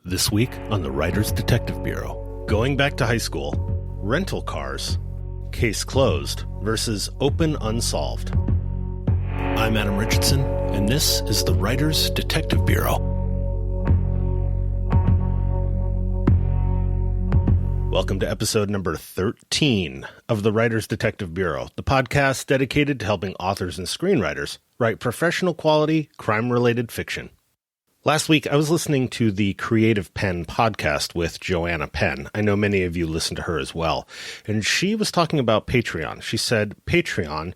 This week on the Writers Detective Bureau. Going back to high school, rental cars, case closed versus open unsolved. I'm Adam Richardson, and this is the Writers Detective Bureau. Welcome to episode number 13 of the Writers Detective Bureau, the podcast dedicated to helping authors and screenwriters write professional quality, crime-related fiction. Last week, I was listening to the Creative Pen podcast with Joanna Penn. I know many of you listen to her as well. And she was talking about Patreon. She said, Patreon,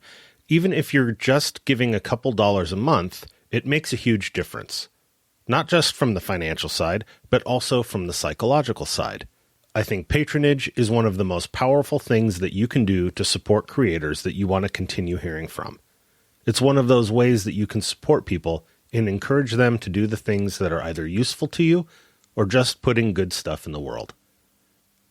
even if you're just giving a couple dollars a month, it makes a huge difference. Not just from the financial side, but also from the psychological side. I think patronage is one of the most powerful things that you can do to support creators that you want to continue hearing from. It's one of those ways that you can support people and encourage them to do the things that are either useful to you or just putting good stuff in the world.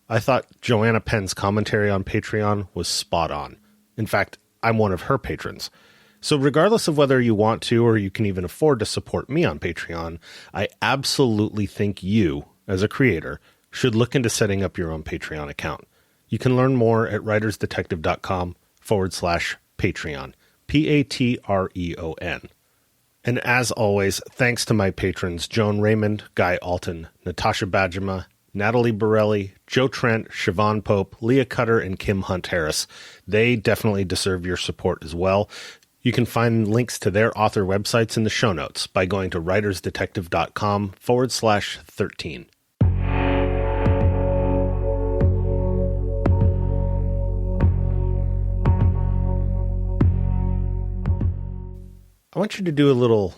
I thought Joanna Penn's commentary on Patreon was spot on. In fact, I'm one of her patrons. So regardless of whether you want to or you can even afford to support me on Patreon, I absolutely think you, as a creator, should look into setting up your own Patreon account. You can learn more at writersdetective.com/Patreon, Patreon. And as always, thanks to my patrons, Joan Raymond, Guy Alton, Natasha Badgema, Natalie Borelli, Joe Trent, Siobhan Pope, Leah Cutter, and Kim Hunt-Harris. They definitely deserve your support as well. You can find links to their author websites in the show notes by going to writersdetective.com/13. I want you to do a little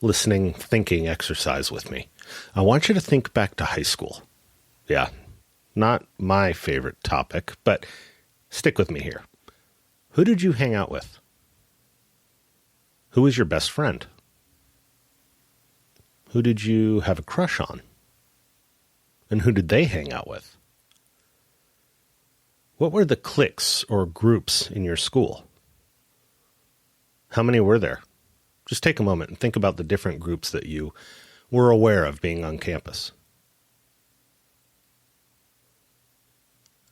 listening, thinking exercise with me. I want you to think back to high school. Yeah, not my favorite topic, but stick with me here. Who did you hang out with? Who was your best friend? Who did you have a crush on? And who did they hang out with? What were the cliques or groups in your school? How many were there? Just take a moment and think about the different groups that you were aware of being on campus.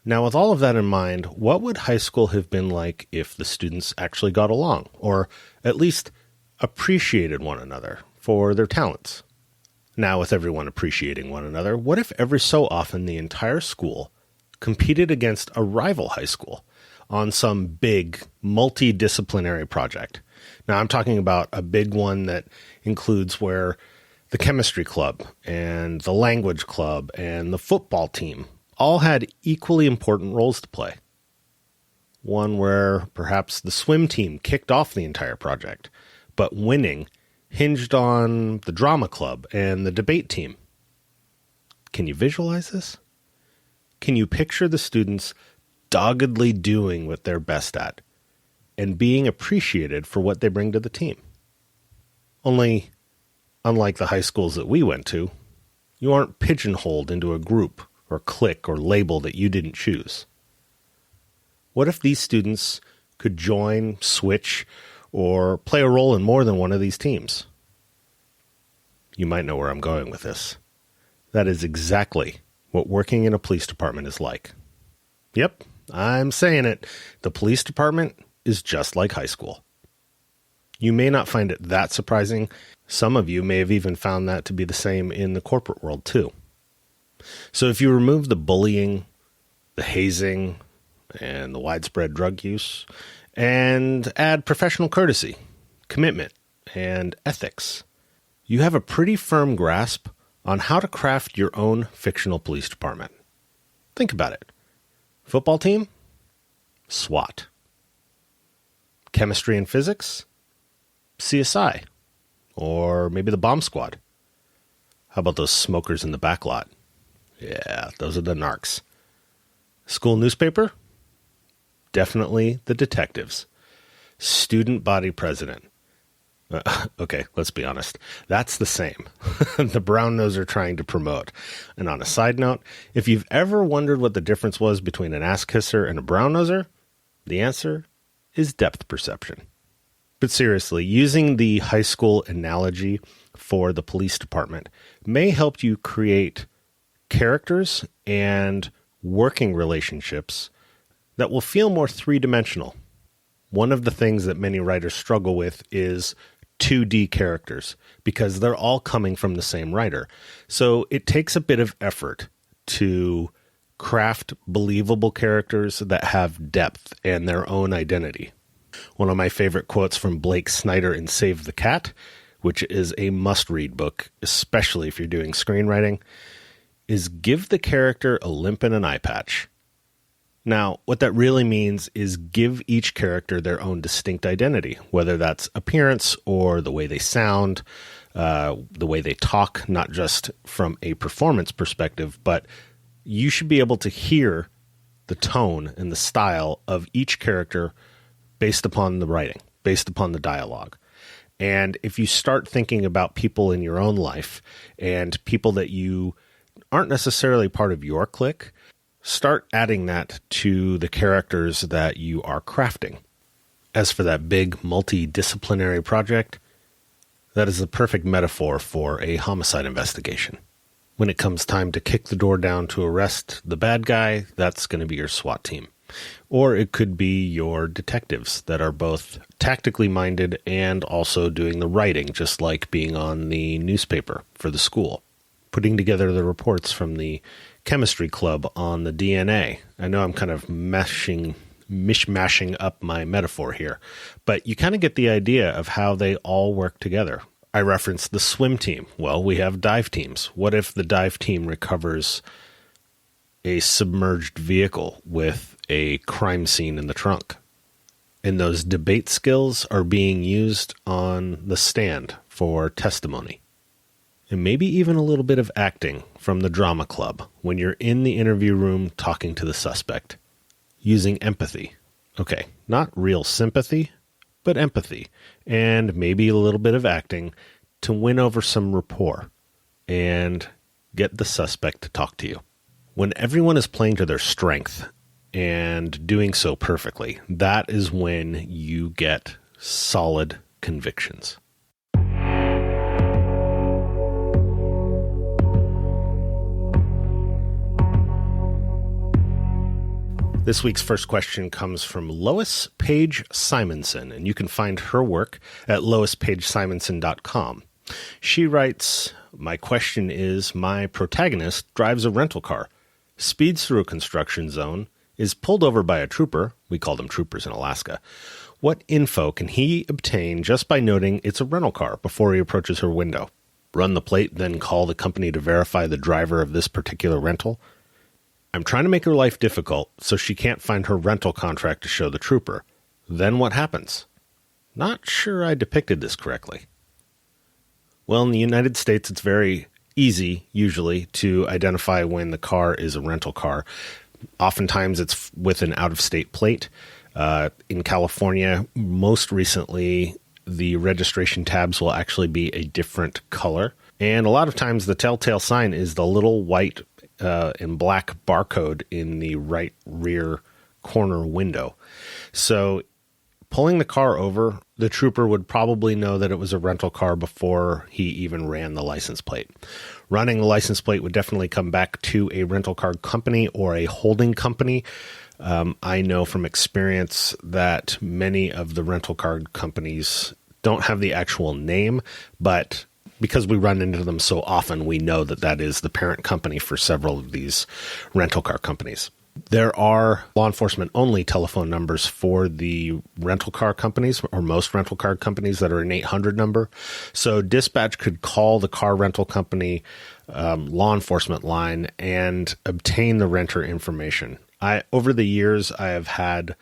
Now, with all of that in mind, what would high school have been like if the students actually got along, or at least appreciated one another for their talents? Now, with everyone appreciating one another, what if every so often the entire school competed against a rival high school on some big multidisciplinary project? Now, I'm talking about a big one that includes where the chemistry club and the language club and the football team all had equally important roles to play. One where perhaps the swim team kicked off the entire project, but winning hinged on the drama club and the debate team. Can you visualize this? Can you picture the students doggedly doing what they're best at and being appreciated for what they bring to the team? Only, unlike the high schools that we went to, you aren't pigeonholed into a group or clique or label that you didn't choose. What if these students could join, switch, or play a role in more than one of these teams? You might know where I'm going with this. That is exactly what working in a police department is like. Yep, I'm saying it. The police department is just like high school. You may not find it that surprising. Some of you may have even found that to be the same in the corporate world too. So if you remove the bullying, the hazing, and the widespread drug use, and add professional courtesy, commitment, and ethics, you have a pretty firm grasp on how to craft your own fictional police department. Think about it. Football team? SWAT. Chemistry and physics? CSI. Or maybe the bomb squad. How about those smokers in the back lot? Yeah, those are the narcs. School newspaper? Definitely the detectives. Student body president. Okay, let's be honest. That's the same. The brown noser trying to promote. And on a side note, if you've ever wondered what the difference was between an ass kisser and a brown noser, the answer is depth perception. But seriously, using the high school analogy for the police department may help you create characters and working relationships that will feel more three-dimensional. One of the things that many writers struggle with is 2D characters because they're all coming from the same writer. So it takes a bit of effort to craft believable characters that have depth and their own identity. One of my favorite quotes from Blake Snyder in Save the Cat, which is a must-read book, especially if you're doing screenwriting, is give the character a limp and an eye patch. Now, what that really means is give each character their own distinct identity, whether that's appearance or the way they sound, the way they talk, not just from a performance perspective, but you should be able to hear the tone and the style of each character based upon the writing, based upon the dialogue. And if you start thinking about people in your own life and people that you aren't necessarily part of your clique, start adding that to the characters that you are crafting. As for that big multidisciplinary project, that is the perfect metaphor for a homicide investigation. When it comes time to kick the door down to arrest the bad guy, that's going to be your SWAT team. Or it could be your detectives that are both tactically minded and also doing the writing, just like being on the newspaper for the school, putting together the reports from the chemistry club on the DNA. I know I'm kind of mishmashing up my metaphor here, but you kind of get the idea of how they all work together. I referenced the swim team. Well, we have dive teams. What if the dive team recovers a submerged vehicle with a crime scene in the trunk? And those debate skills are being used on the stand for testimony. And maybe even a little bit of acting from the drama club when you're in the interview room talking to the suspect, using empathy. Okay, not real sympathy, but empathy, and maybe a little bit of acting to win over some rapport and get the suspect to talk to you. When everyone is playing to their strength and doing so perfectly, that is when you get solid convictions. This week's first question comes from Lois Page Simonson, and you can find her work at loispagesimonson.com. She writes, "My question is, my protagonist drives a rental car, speeds through a construction zone, is pulled over by a trooper," we call them troopers in Alaska. "What info can he obtain just by noting it's a rental car before he approaches her window? Run the plate, then call the company to verify the driver of this particular rental? I'm trying to make her life difficult so she can't find her rental contract to show the trooper. Then what happens? Not sure I depicted this correctly." Well, in the United States, it's very easy, usually, to identify when the car is a rental car. Oftentimes, it's with an out-of-state plate. In California, most recently, the registration tabs will actually be a different color. And a lot of times, the telltale sign is the little white and black barcode in the right rear corner window. So pulling the car over, the trooper would probably know that it was a rental car before he even ran the license plate. Running the license plate would definitely come back to a rental car company or a holding company. I know from experience that many of the rental car companies don't have the actual name, but because we run into them so often, we know that that is the parent company for several of these rental car companies. There are law enforcement only telephone numbers for the rental car companies, or most rental car companies, that are an 800 number. So dispatch could call the car rental company law enforcement line and obtain the renter information. Over the years, I have had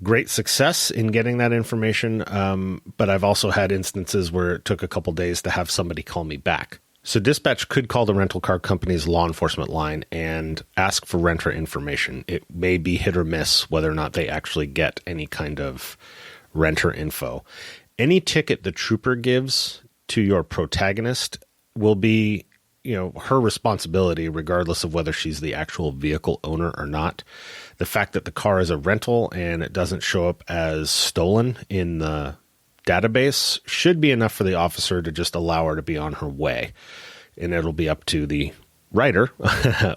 great success in getting that information, but I've also had instances where it took a couple days to have somebody call me back. So dispatch could call the rental car company's law enforcement line and ask for renter information. It may be hit or miss whether or not they actually get any kind of renter info. Any ticket the trooper gives to your protagonist will be, her responsibility, regardless of whether she's the actual vehicle owner or not. The fact that the car is a rental and it doesn't show up as stolen in the database should be enough for the officer to just allow her to be on her way. And it'll be up to the writer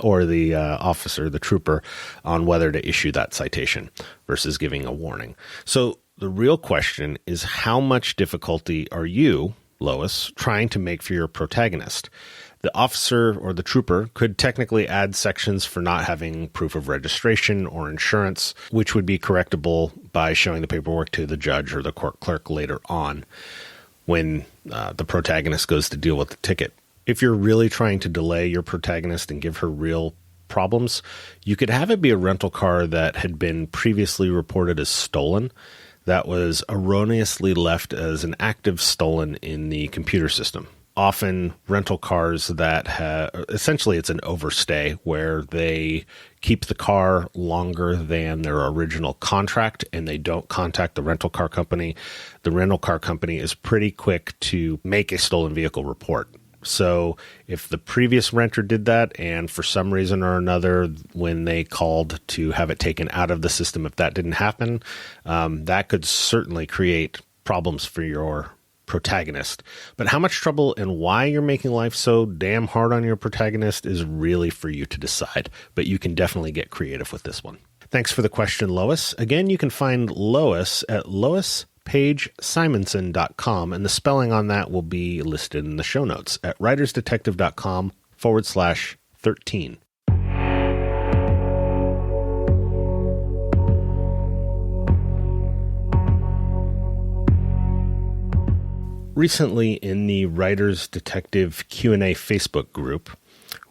or the officer, the trooper, on whether to issue that citation versus giving a warning. So the real question is, how much difficulty are you, Lois, trying to make for your protagonist? The officer or the trooper could technically add sections for not having proof of registration or insurance, which would be correctable by showing the paperwork to the judge or the court clerk later on when the protagonist goes to deal with the ticket. If you're really trying to delay your protagonist and give her real problems, you could have it be a rental car that had been previously reported as stolen, that was erroneously left as an active stolen in the computer system. Often rental cars that essentially it's an overstay where they keep the car longer than their original contract and they don't contact the rental car company. The rental car company is pretty quick to make a stolen vehicle report. So if the previous renter did that and for some reason or another, when they called to have it taken out of the system, if that didn't happen, that could certainly create problems for your protagonist. But how much trouble and why you're making life so damn hard on your protagonist is really for you to decide. But you can definitely get creative with this one. Thanks for the question, Lois. Again, you can find Lois at loispagesimonson.com, and the spelling on that will be listed in the show notes at writersdetective.com/13. Recently in the Writers Detective Q&A Facebook group,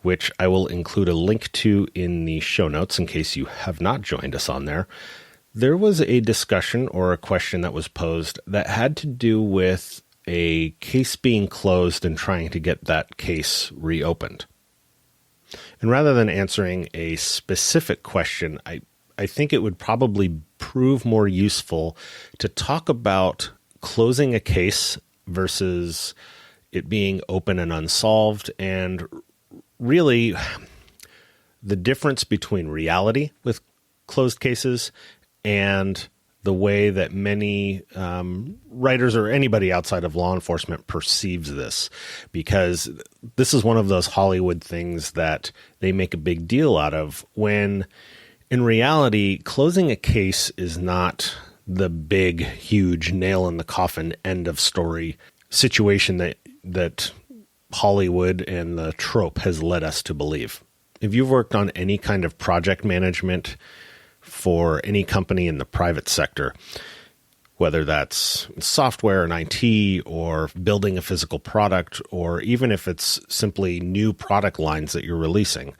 which I will include a link to in the show notes in case you have not joined us on there, there was a discussion or a question that was posed that had to do with a case being closed and trying to get that case reopened. And rather than answering a specific question, I think it would probably prove more useful to talk about closing a case versus it being open and unsolved, and really the difference between reality with closed cases and the way that many writers or anybody outside of law enforcement perceives this. Because this is one of those Hollywood things that they make a big deal out of, when in reality, closing a case is not the big, huge nail in the coffin end of story situation that Hollywood and the trope has led us to believe. If you've worked on any kind of project management for any company in the private sector, whether that's software and IT or building a physical product, or even if it's simply new product lines that you're releasing,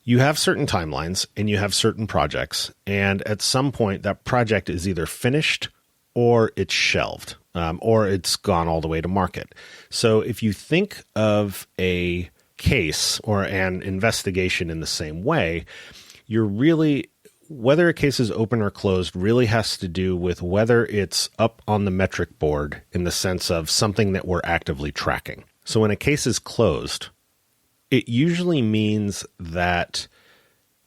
you have certain timelines and you have certain projects. And at some point that project is either finished or it's shelved, or it's gone all the way to market. So if you think of a case or an investigation in the same way, you're really, whether a case is open or closed really has to do with whether it's up on the metric board in the sense of something that we're actively tracking. So when a case is closed, it usually means that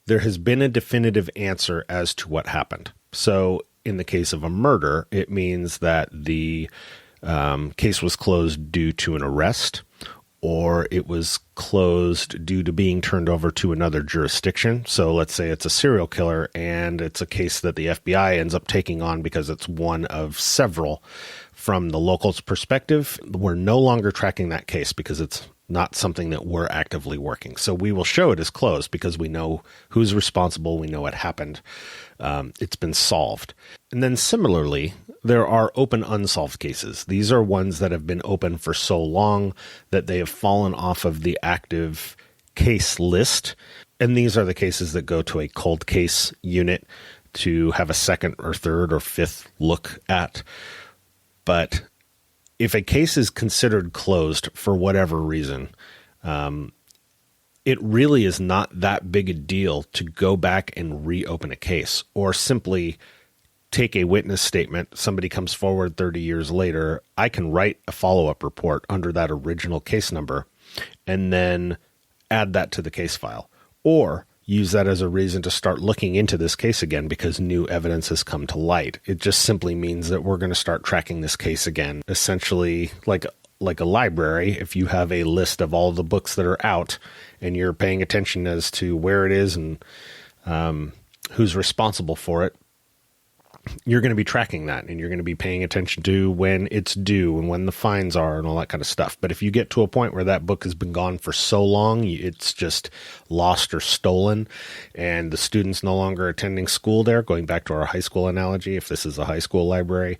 there has been a definitive answer as to what happened. So in the case of a murder, it means that the case was closed due to an arrest, or it was closed due to being turned over to another jurisdiction. So let's say it's a serial killer and it's a case that the FBI ends up taking on because it's one of several. From the local's perspective, we're no longer tracking that case because it's not something that we're actively working. So we will show it as closed because we know who's responsible. We know what happened. It's been solved. And then similarly, there are open unsolved cases. These are ones that have been open for so long that they have fallen off of the active case list. And these are the cases that go to a cold case unit to have a second or third or fifth look at. But if a case is considered closed for whatever reason, it really is not that big a deal to go back and reopen a case, or simply take a witness statement. Somebody comes forward 30 years later. I can write a follow-up report under that original case number and then add that to the case file. Or use that as a reason to start looking into this case again because new evidence has come to light. It just simply means that we're going to start tracking this case again, essentially like a library. If you have a list of all the books that are out and you're paying attention as to where it is and who's responsible for it, you're going to be tracking that, and you're going to be paying attention to when it's due and when the fines are and all that kind of stuff. But if you get to a point where that book has been gone for so long, it's just lost or stolen, and the student's no longer attending school there, going back to our high school analogy, if this is a high school library,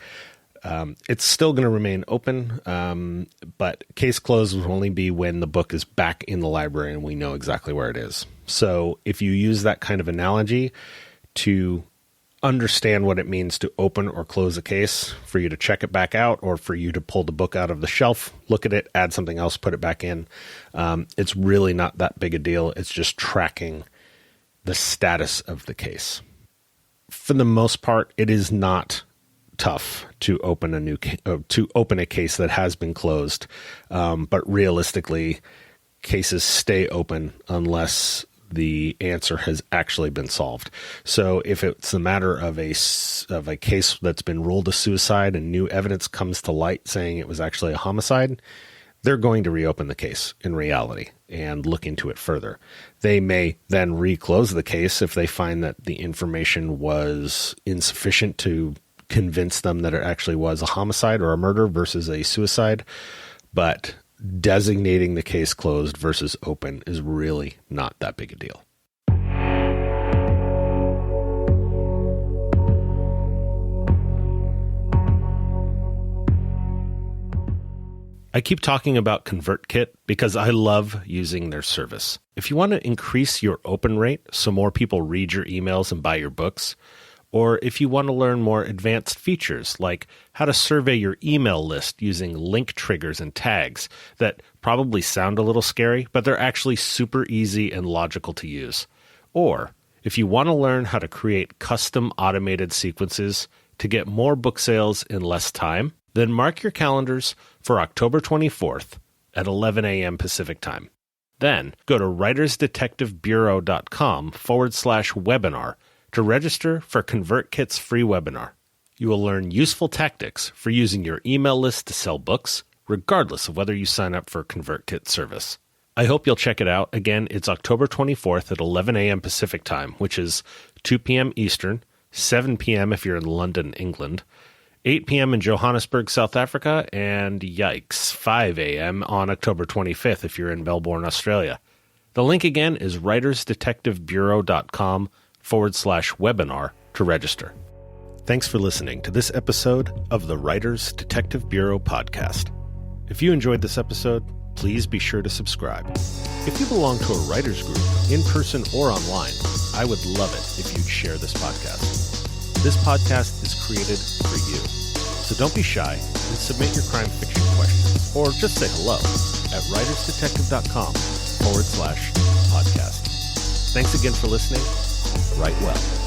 it's still going to remain open, but case closed will only be when the book is back in the library and we know exactly where it is. So if you use that kind of analogy to understand what it means to open or close a case, for you to check it back out or for you to pull the book out of the shelf, look at it, add something else, put it back in. It's really not that big a deal. It's just tracking the status of the case. For the most part, it is not tough to open a case that has been closed. But realistically, cases stay open unless the answer has actually been solved. So if it's a matter of a case that's been ruled a suicide and new evidence comes to light saying it was actually a homicide, they're going to reopen the case in reality and look into it further. They may then reclose the case if they find that the information was insufficient to convince them that it actually was a homicide or a murder versus a suicide. But designating the case closed versus open is really not that big a deal. I keep talking about Convertkit because I love using their service. If you want to increase your open rate so more people read your emails and buy your books, or if you want to learn more advanced features like how to survey your email list using link triggers and tags that probably sound a little scary, but they're actually super easy and logical to use. Or if you want to learn how to create custom automated sequences to get more book sales in less time, then mark your calendars for October 24th at 11 a.m. Pacific Time. Then go to writersdetectivebureau.com/webinar to register for Convertkit's free webinar. You will learn useful tactics for using your email list to sell books, regardless of whether you sign up for Convertkit service. I hope you'll check it out. Again, it's October 24th at 11 a.m. Pacific Time, which is 2 p.m. Eastern, 7 p.m. if you're in London, England, 8 p.m. in Johannesburg, South Africa, and yikes, 5 a.m. on October 25th if you're in Melbourne, Australia. The link again is writersdetectivebureau.com/webinar to register. Thanks for listening to this episode of the Writers Detective Bureau podcast. If you enjoyed this episode, please be sure to subscribe. If you belong to a writers group, in person or online, I would love it if you'd share this podcast. This podcast is created for you. So don't be shy and submit your crime fiction questions, or just say hello at writersdetective.com/podcast. Thanks again for listening. Write well.